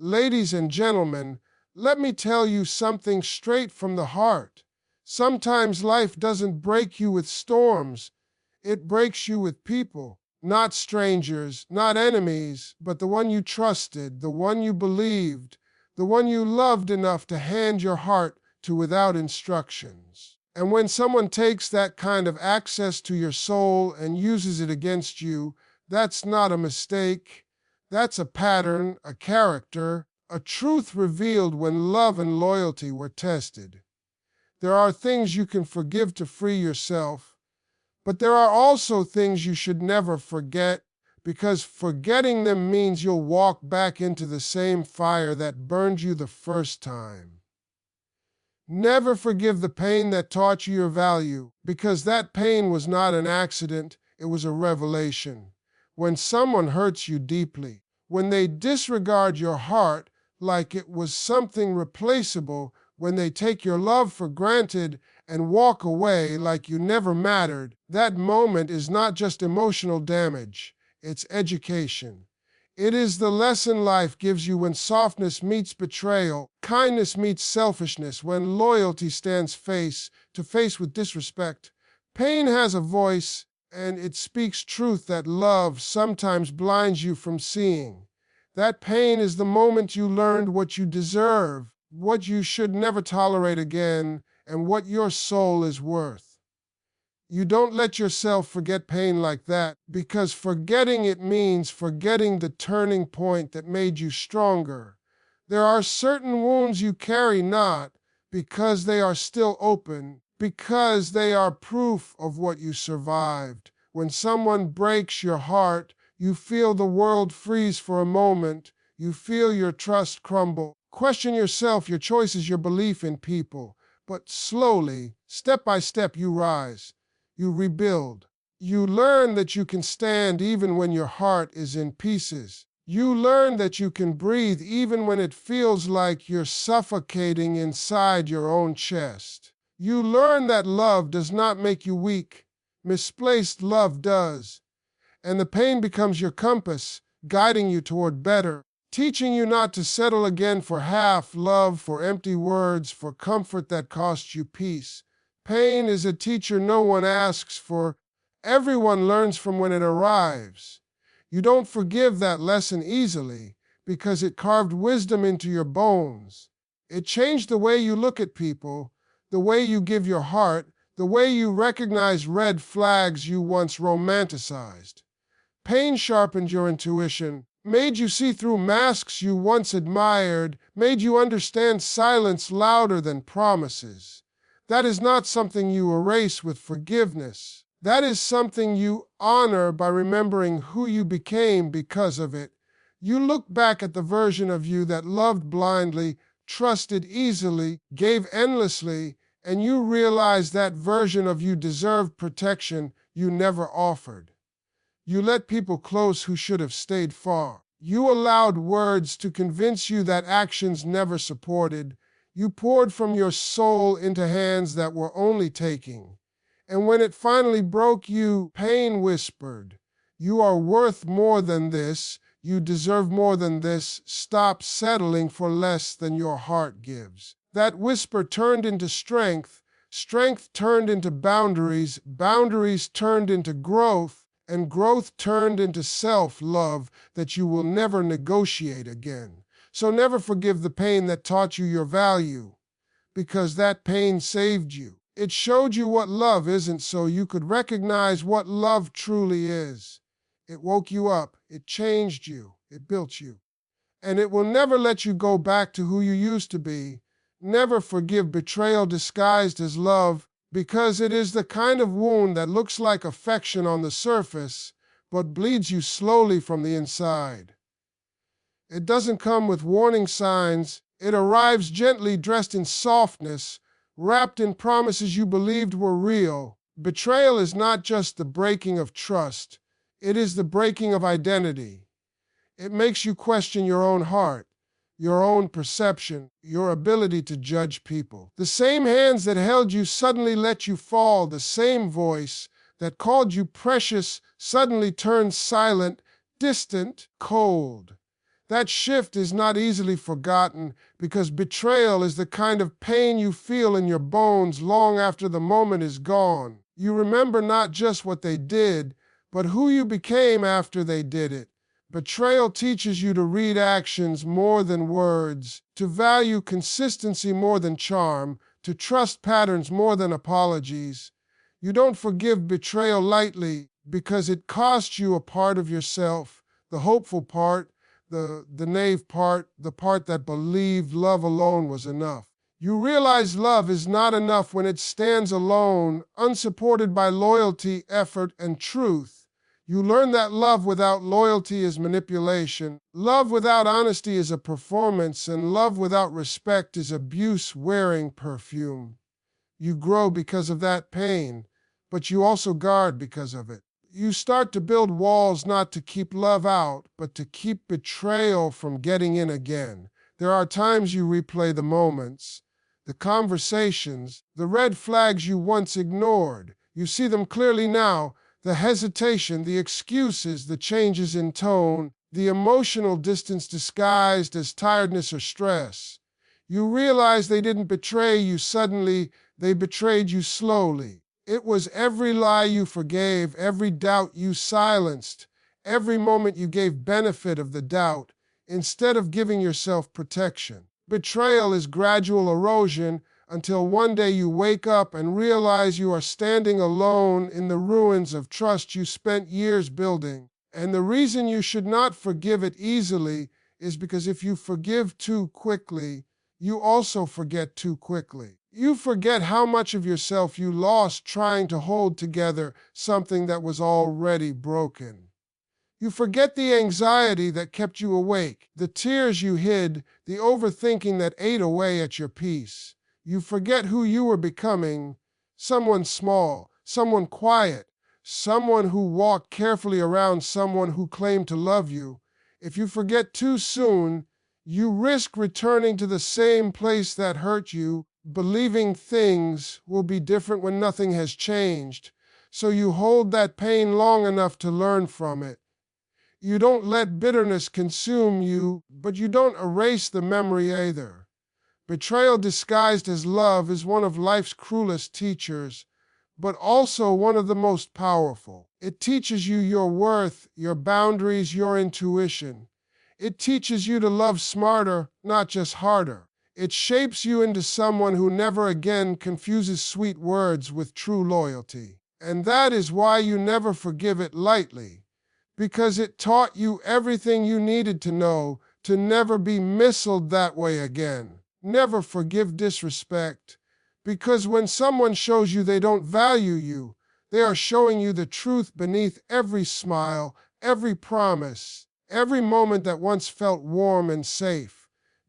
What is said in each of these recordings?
Ladies and gentlemen, let me tell you something straight from the heart. Sometimes life doesn't break you with storms, it breaks you with people. Not strangers, not enemies, but the one you trusted, the one you believed, the one you loved enough to hand your heart to without instructions. And when someone takes that kind of access to your soul and uses it against you, that's not a mistake. That's a pattern, a character, a truth revealed when love and loyalty were tested. There are things you can forgive to free yourself, but there are also things you should never forget, because forgetting them means you'll walk back into the same fire that burned you the first time. Never forgive the pain that taught you your value, because that pain was not an accident, it was a revelation. When someone hurts you deeply, when they disregard your heart like it was something replaceable, when they take your love for granted and walk away like you never mattered, that moment is not just emotional damage, it's education. It is the lesson life gives you when softness meets betrayal, kindness meets selfishness, when loyalty stands face to face with disrespect. Pain has a voice, and it speaks truth that love sometimes blinds you from seeing. That pain is the moment you learned what you deserve, what you should never tolerate again, and what your soul is worth. You don't let yourself forget pain like that, because forgetting it means forgetting the turning point that made you stronger. There are certain wounds you carry not because they are still open, because they are proof of what you survived. When someone breaks your heart, you feel the world freeze for a moment. You feel your trust crumble. Question yourself, your choices, your belief in people. But slowly, step by step, you rise. You rebuild. You learn that you can stand even when your heart is in pieces. You learn that you can breathe even when it feels like you're suffocating inside your own chest. You learn that love does not make you weak. Misplaced love does. And the pain becomes your compass, guiding you toward better, teaching you not to settle again for half love, for empty words, for comfort that costs you peace. Pain is a teacher no one asks for. Everyone learns from when it arrives. You don't forgive that lesson easily because it carved wisdom into your bones. It changed the way you look at people, the way you give your heart, the way you recognize red flags you once romanticized. Pain sharpened your intuition, made you see through masks you once admired, made you understand silence louder than promises. That is not something you erase with forgiveness. That is something you honor by remembering who you became because of it. You look back at the version of you that loved blindly, trusted easily, gave endlessly, and you realize that version of you deserved protection you never offered. You let people close who should have stayed far. You allowed words to convince you that actions never supported. You poured from your soul into hands that were only taking. And when it finally broke you, pain whispered, "You are worth more than this. You deserve more than this. Stop settling for less than your heart gives." That whisper turned into strength. Strength turned into boundaries. Boundaries turned into growth. And growth turned into self-love that you will never negotiate again. So never forgive the pain that taught you your value, because that pain saved you. It showed you what love isn't so you could recognize what love truly is. It woke you up, it changed you, it built you. And it will never let you go back to who you used to be. Never forgive betrayal disguised as love, because it is the kind of wound that looks like affection on the surface, but bleeds you slowly from the inside. It doesn't come with warning signs. It arrives gently dressed in softness, wrapped in promises you believed were real. Betrayal is not just the breaking of trust. It is the breaking of identity. It makes you question your own heart, your own perception, your ability to judge people. The same hands that held you suddenly let you fall. The same voice that called you precious suddenly turns silent, distant, cold. That shift is not easily forgotten because betrayal is the kind of pain you feel in your bones long after the moment is gone. You remember not just what they did, but who you became after they did it. Betrayal teaches you to read actions more than words, to value consistency more than charm, to trust patterns more than apologies. You don't forgive betrayal lightly because it costs you a part of yourself, the hopeful part, the naive part, the part that believed love alone was enough. You realize love is not enough when it stands alone, unsupported by loyalty, effort, and truth. You learn that love without loyalty is manipulation, love without honesty is a performance, and love without respect is abuse wearing perfume. You grow because of that pain, but you also guard because of it. You start to build walls not to keep love out, but to keep betrayal from getting in again. There are times you replay the moments, the conversations, the red flags you once ignored. You see them clearly now, the hesitation, the excuses, the changes in tone, the emotional distance disguised as tiredness or stress. You realize they didn't betray you suddenly, they betrayed you slowly. It was every lie you forgave, every doubt you silenced, every moment you gave benefit of the doubt, instead of giving yourself protection. Betrayal is gradual erosion until one day you wake up and realize you are standing alone in the ruins of trust you spent years building. And the reason you should not forgive it easily is because if you forgive too quickly, you also forget too quickly. You forget how much of yourself you lost trying to hold together something that was already broken. You forget the anxiety that kept you awake, the tears you hid, the overthinking that ate away at your peace. You forget who you were becoming, someone small, someone quiet, someone who walked carefully around someone who claimed to love you. If you forget too soon, you risk returning to the same place that hurt you, believing things will be different when nothing has changed. So you hold that pain long enough to learn from it. You don't let bitterness consume you, but you don't erase the memory either. Betrayal disguised as love is one of life's cruelest teachers, but also one of the most powerful. It teaches you your worth, your boundaries, your intuition. It teaches you to love smarter, not just harder. It shapes you into someone who never again confuses sweet words with true loyalty. And that is why you never forgive it lightly, because it taught you everything you needed to know to never be missiled that way again. Never forgive disrespect, because when someone shows you they don't value you, they are showing you the truth beneath every smile, every promise, every moment that once felt warm and safe.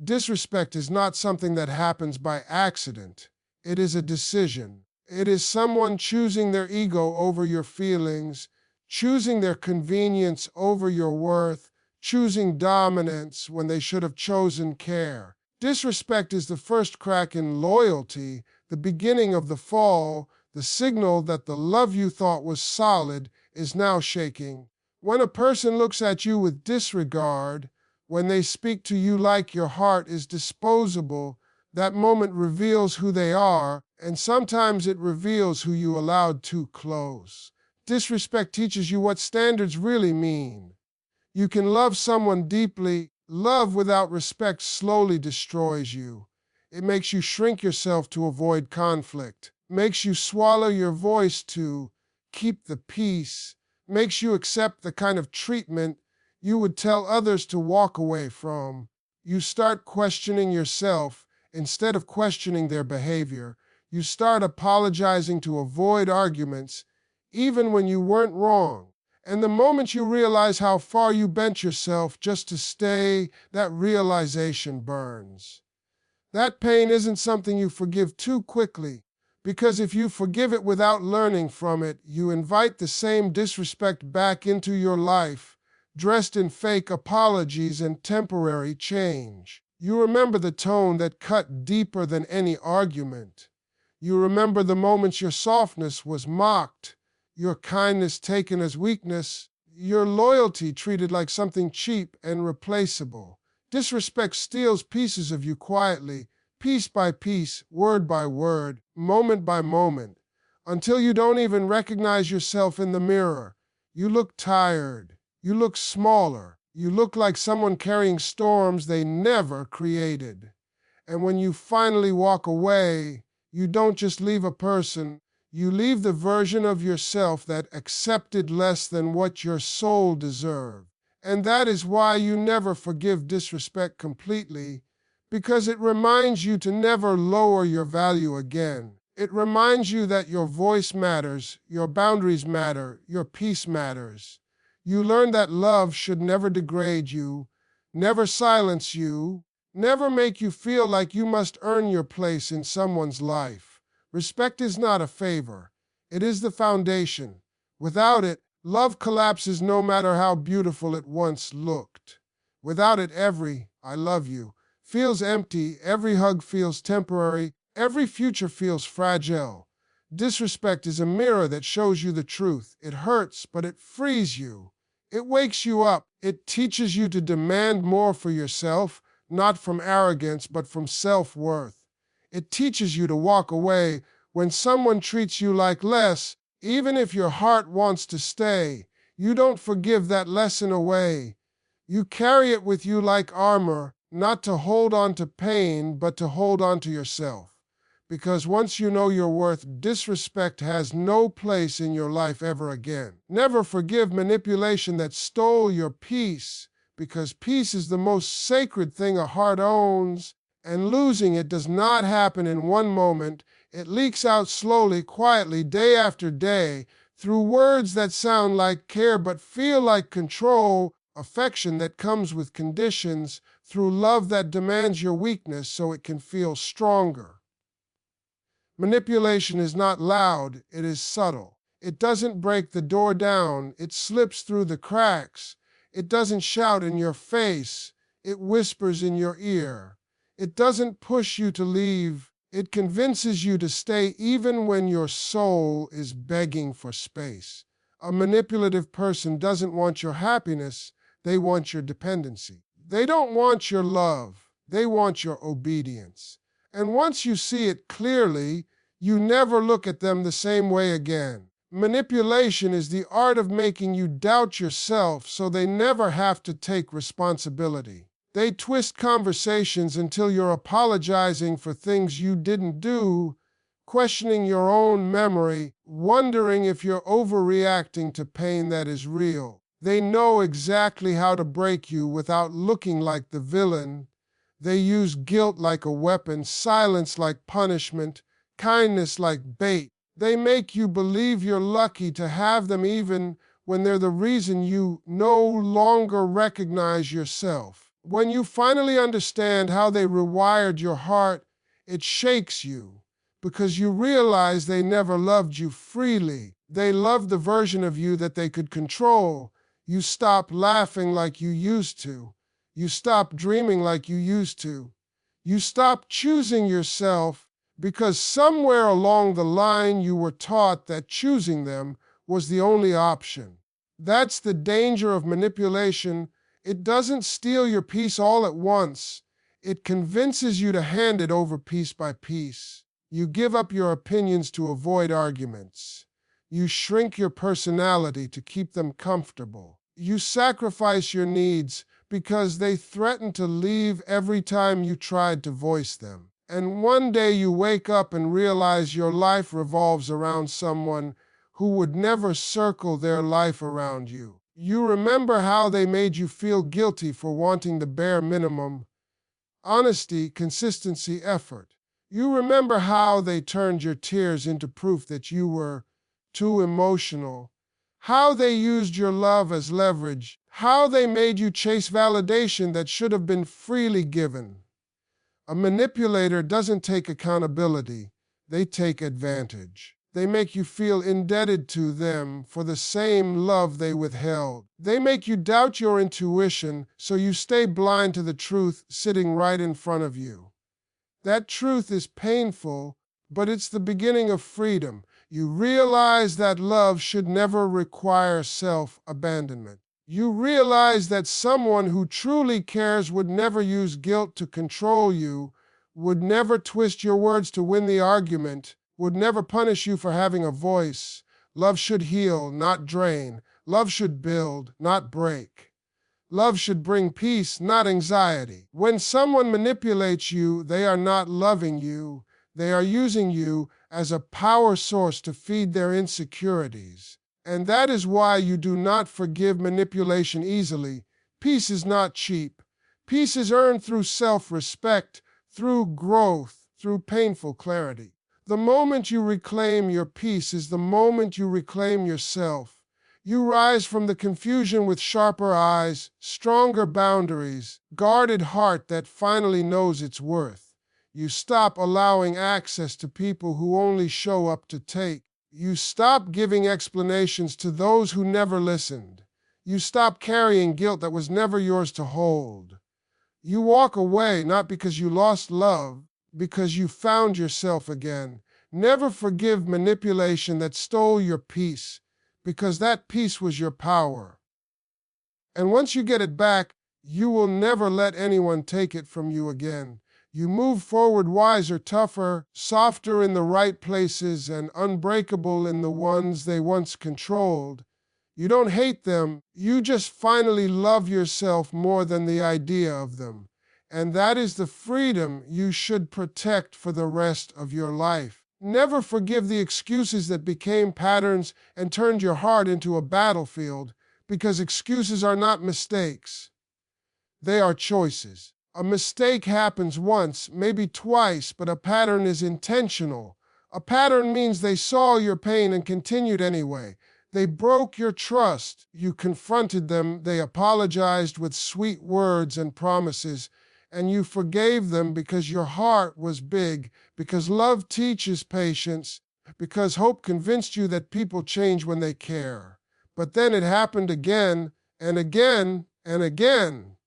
Disrespect is not something that happens by accident. It is a decision. It is someone choosing their ego over your feelings, choosing their convenience over your worth, choosing dominance when they should have chosen care. Disrespect is the first crack in loyalty, the beginning of the fall, the signal that the love you thought was solid is now shaking. When a person looks at you with disregard, when they speak to you like your heart is disposable, that moment reveals who they are, and sometimes it reveals who you allowed too close. Disrespect teaches you what standards really mean. You can love someone deeply. Love without respect slowly destroys you. It makes you shrink yourself to avoid conflict, makes you swallow your voice to keep the peace, makes you accept the kind of treatment you would tell others to walk away from. You start questioning yourself instead of questioning their behavior. You start apologizing to avoid arguments, even when you weren't wrong. And the moment you realize how far you bent yourself just to stay, that realization burns. That pain isn't something you forgive too quickly, because if you forgive it without learning from it, you invite the same disrespect back into your life, dressed in fake apologies and temporary change. You remember the tone that cut deeper than any argument. You remember the moments your softness was mocked, your kindness taken as weakness, your loyalty treated like something cheap and replaceable. Disrespect steals pieces of you quietly, piece by piece, word by word, moment by moment, until you don't even recognize yourself in the mirror. You look tired. You look smaller. You look like someone carrying storms they never created. And when you finally walk away, you don't just leave a person, you leave the version of yourself that accepted less than what your soul deserved. And that is why you never forgive disrespect completely, because it reminds you to never lower your value again. It reminds you that your voice matters, your boundaries matter, your peace matters. You learn that love should never degrade you, never silence you, never make you feel like you must earn your place in someone's life. Respect is not a favor. It is the foundation. Without it, love collapses no matter how beautiful it once looked. Without it, every "I love you" feels empty, every hug feels temporary, every future feels fragile. Disrespect is a mirror that shows you the truth. It hurts, but it frees you. It wakes you up. It teaches you to demand more for yourself, not from arrogance, but from self-worth. It teaches you to walk away when someone treats you like less, even if your heart wants to stay. You don't forgive that lesson away. You carry it with you like armor, not to hold on to pain, but to hold on to yourself. Because once you know your worth, disrespect has no place in your life ever again. Never forgive manipulation that stole your peace, because peace is the most sacred thing a heart owns, and losing it does not happen in one moment. It leaks out slowly, quietly, day after day, through words that sound like care but feel like control, affection that comes with conditions, through love that demands your weakness so it can feel stronger. Manipulation is not loud, it is subtle. It doesn't break the door down, it slips through the cracks. It doesn't shout in your face, it whispers in your ear. It doesn't push you to leave, it convinces you to stay even when your soul is begging for space. A manipulative person doesn't want your happiness, they want your dependency. They don't want your love, they want your obedience. And once you see it clearly, you never look at them the same way again. Manipulation is the art of making you doubt yourself so they never have to take responsibility. They twist conversations until you're apologizing for things you didn't do, questioning your own memory, wondering if you're overreacting to pain that is real. They know exactly how to break you without looking like the villain. They use guilt like a weapon, silence like punishment, kindness like bait. They make you believe you're lucky to have them even when they're the reason you no longer recognize yourself. When you finally understand how they rewired your heart, it shakes you because you realize they never loved you freely. They loved the version of you that they could control. You stop laughing like you used to. You stop dreaming like you used to. You stop choosing yourself because somewhere along the line you were taught that choosing them was the only option. That's the danger of manipulation. It doesn't steal your peace all at once. It convinces you to hand it over piece by piece. You give up your opinions to avoid arguments. You shrink your personality to keep them comfortable. You sacrifice your needs because they threaten to leave every time you tried to voice them. And one day you wake up and realize your life revolves around someone who would never circle their life around you. You remember how they made you feel guilty for wanting the bare minimum: honesty, consistency, effort. You remember how they turned your tears into proof that you were too emotional, how they used your love as leverage, how they made you chase validation that should have been freely given. A manipulator doesn't take accountability, they take advantage. They make you feel indebted to them for the same love they withheld. They make you doubt your intuition so you stay blind to the truth sitting right in front of you. That truth is painful, but it's the beginning of freedom. You realize that love should never require self-abandonment. You realize that someone who truly cares would never use guilt to control you, would never twist your words to win the argument, would never punish you for having a voice. Love should heal, not drain. Love should build, not break. Love should bring peace, not anxiety. When someone manipulates you, they are not loving you. They are using you as a power source to feed their insecurities. And that is why you do not forgive manipulation easily. Peace is not cheap. Peace is earned through self-respect, through growth, through painful clarity. The moment you reclaim your peace is the moment you reclaim yourself. You rise from the confusion with sharper eyes, stronger boundaries, guarded heart that finally knows its worth. You stop allowing access to people who only show up to take. You stop giving explanations to those who never listened. You stop carrying guilt that was never yours to hold. You walk away not because you lost love, because you found yourself again. Never forgive manipulation that stole your peace, because that peace was your power. And once you get it back, you will never let anyone take it from you again. You move forward wiser, tougher, softer in the right places, and unbreakable in the ones they once controlled. You don't hate them, you just finally love yourself more than the idea of them. And that is the freedom you should protect for the rest of your life. Never forgive the excuses that became patterns and turned your heart into a battlefield, because excuses are not mistakes. They are choices. A mistake happens once, maybe twice, but a pattern is intentional. A pattern means they saw your pain and continued anyway. They broke your trust. You confronted them. They apologized with sweet words and promises, and you forgave them because your heart was big, because love teaches patience, because hope convinced you that people change when they care. But then it happened again and again and again.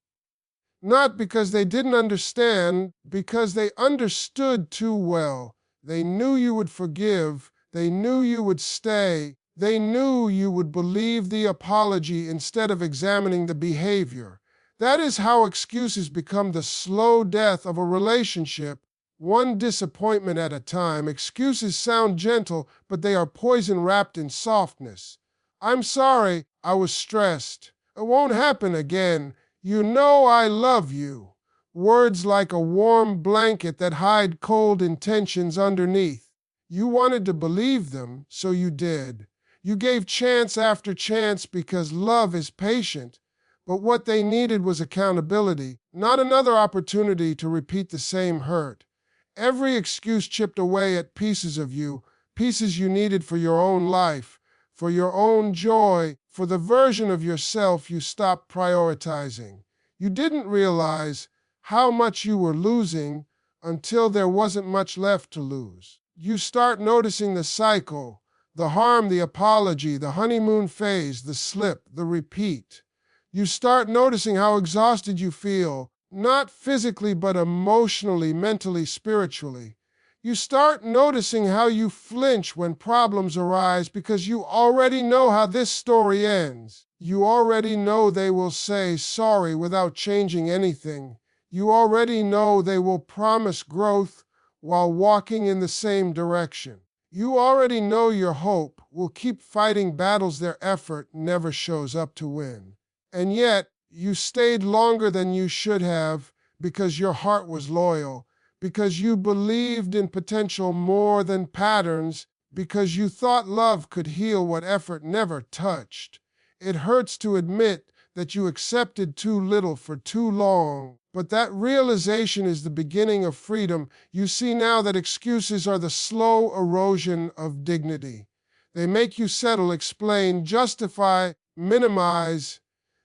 Not because they didn't understand, because they understood too well. They knew you would forgive. They knew you would stay. They knew you would believe the apology instead of examining the behavior. That is how excuses become the slow death of a relationship, one disappointment at a time. Excuses sound gentle, but they are poison wrapped in softness. I'm sorry, I was stressed. It won't happen again. You know I love you. Words like a warm blanket that hide cold intentions underneath. You wanted to believe them, so you did. You gave chance after chance because love is patient. But what they needed was accountability, not another opportunity to repeat the same hurt. Every excuse chipped away at pieces of you, pieces you needed for your own life, for your own joy, for the version of yourself you stopped prioritizing. You didn't realize how much you were losing until there wasn't much left to lose. You start noticing the cycle, the harm, the apology, the honeymoon phase, the slip, the repeat. You start noticing how exhausted you feel, not physically, but emotionally, mentally, spiritually. You start noticing how you flinch when problems arise because you already know how this story ends. You already know they will say sorry without changing anything. You already know they will promise growth while walking in the same direction. You already know your hope will keep fighting battles their effort never shows up to win. And yet, you stayed longer than you should have because your heart was loyal, because you believed in potential more than patterns, because you thought love could heal what effort never touched. It hurts to admit that you accepted too little for too long, but that realization is the beginning of freedom. You see now that excuses are the slow erosion of dignity. They make you settle, explain, justify, minimize.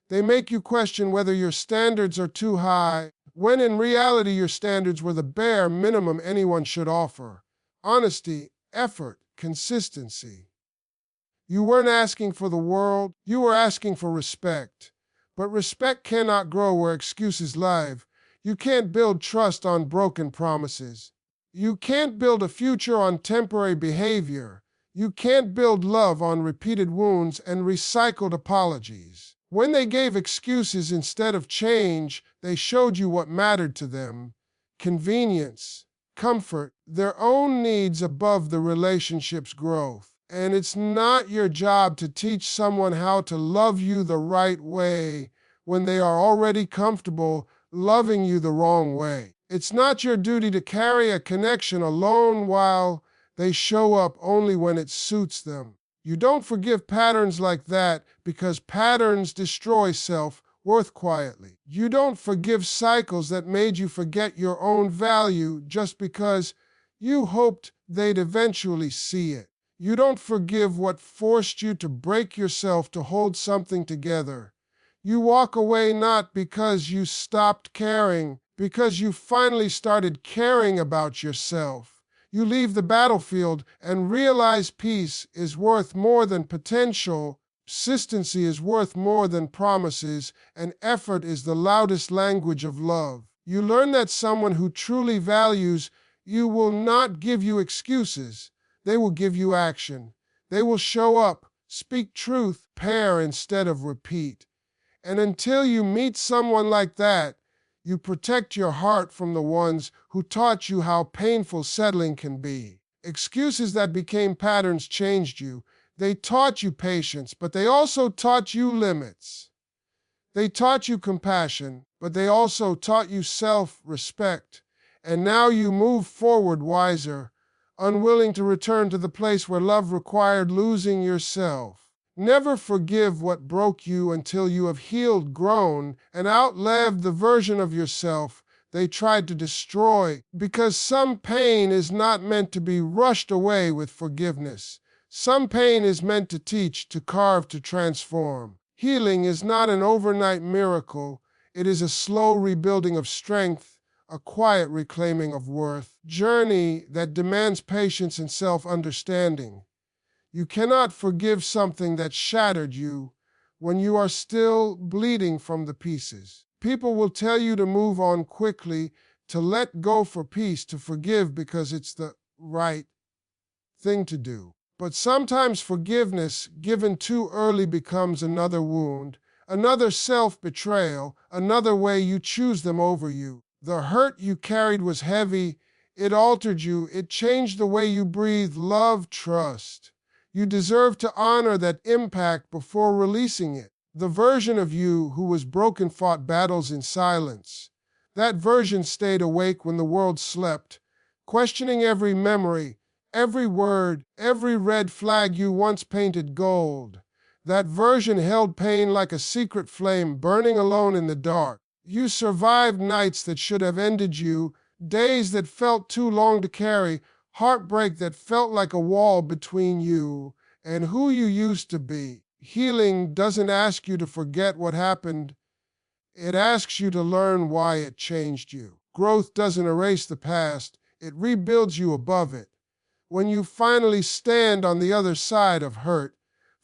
They make you question whether your standards are too high, when in reality your standards were the bare minimum anyone should offer. Honesty, effort, consistency. You weren't asking for the world, you were asking for respect. But respect cannot grow where excuses live. You can't build trust on broken promises. You can't build a future on temporary behavior. You can't build love on repeated wounds and recycled apologies. When they gave excuses instead of change, they showed you what mattered to them: convenience, comfort, their own needs above the relationship's growth. And it's not your job to teach someone how to love you the right way when they are already comfortable loving you the wrong way. It's not your duty to carry a connection alone while they show up only when it suits them. You don't forgive patterns like that because patterns destroy self-worth quietly. You don't forgive cycles that made you forget your own value just because you hoped they'd eventually see it. You don't forgive what forced you to break yourself to hold something together. You walk away not because you stopped caring, because you finally started caring about yourself. You leave the battlefield and realize peace is worth more than potential, consistency is worth more than promises, and effort is the loudest language of love. You learn that someone who truly values you will not give you excuses. They will give you action. They will show up, speak truth, pair instead of repeat. And until you meet someone like that, you protect your heart from the ones who taught you how painful settling can be. Excuses that became patterns changed you. They taught you patience, but they also taught you limits. They taught you compassion, but they also taught you self-respect. And now you move forward wiser, unwilling to return to the place where love required losing yourself. Never forgive what broke you until you have healed, grown, and outlived the version of yourself they tried to destroy, because some pain is not meant to be rushed away with forgiveness. Some pain is meant to teach, to carve, to transform. Healing is not an overnight miracle. It is a slow rebuilding of strength, a quiet reclaiming of worth, journey that demands patience and self-understanding. You cannot forgive something that shattered you when you are still bleeding from the pieces. People will tell you to move on quickly, to let go for peace, to forgive because it's the right thing to do. But sometimes forgiveness given too early becomes another wound, another self-betrayal, another way you choose them over you. The hurt you carried was heavy. It altered you. It changed the way you breathe, love, trust. You deserve to honor that impact before releasing it. The version of you who was broken fought battles in silence. That version stayed awake when the world slept, questioning every memory, every word, every red flag you once painted gold. That version held pain like a secret flame burning alone in the dark. You survived nights that should have ended you, days that felt too long to carry, heartbreak that felt like a wall between you and who you used to be. Healing doesn't ask you to forget what happened. It asks you to learn why it changed you. Growth doesn't erase the past. It rebuilds you above it. When you finally stand on the other side of hurt,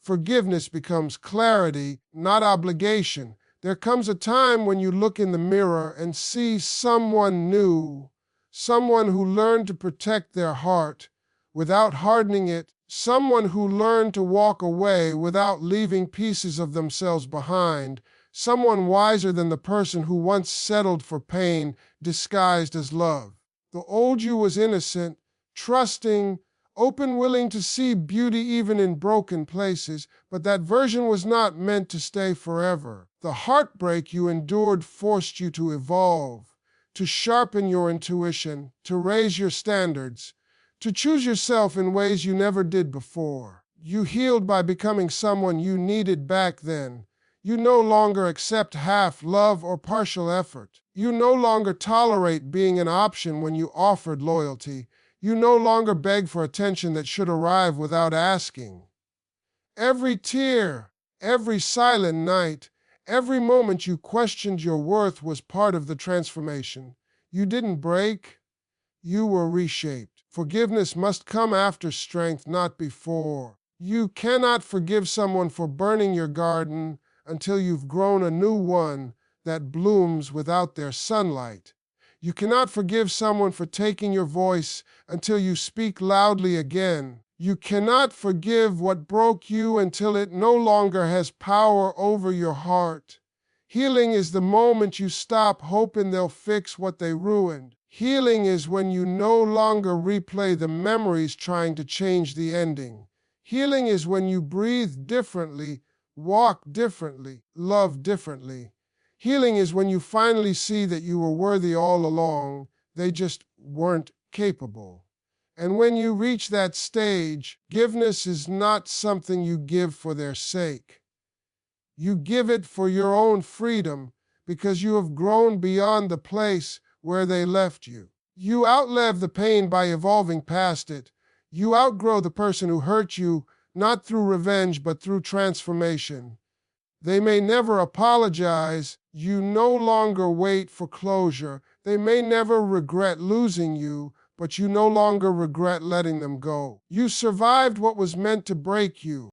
forgiveness becomes clarity, not obligation. There comes a time when you look in the mirror and see someone new, someone who learned to protect their heart without hardening it, someone who learned to walk away without leaving pieces of themselves behind, someone wiser than the person who once settled for pain disguised as love. The old you was innocent, trusting, open, willing to see beauty even in broken places, but that version was not meant to stay forever. The heartbreak you endured forced you to evolve, to sharpen your intuition, to raise your standards, to choose yourself in ways you never did before. You healed by becoming someone you needed back then. You no longer accept half love or partial effort. You no longer tolerate being an option when you offered loyalty. You no longer beg for attention that should arrive without asking. Every tear, every silent night, every moment you questioned your worth was part of the transformation. You didn't break, you were reshaped. Forgiveness must come after strength, not before. You cannot forgive someone for burning your garden until you've grown a new one that blooms without their sunlight. You cannot forgive someone for taking your voice until you speak loudly again. You cannot forgive what broke you until it no longer has power over your heart. Healing is the moment you stop hoping they'll fix what they ruined. Healing is when you no longer replay the memories trying to change the ending. Healing is when you breathe differently, walk differently, love differently. Healing is when you finally see that you were worthy all along, they just weren't capable. And when you reach that stage, forgiveness is not something you give for their sake. You give it for your own freedom because you have grown beyond the place where they left you. You outlive the pain by evolving past it. You outgrow the person who hurt you, not through revenge, but through transformation. They may never apologize. You no longer wait for closure. They may never regret losing you, but you no longer regret letting them go. You survived what was meant to break you.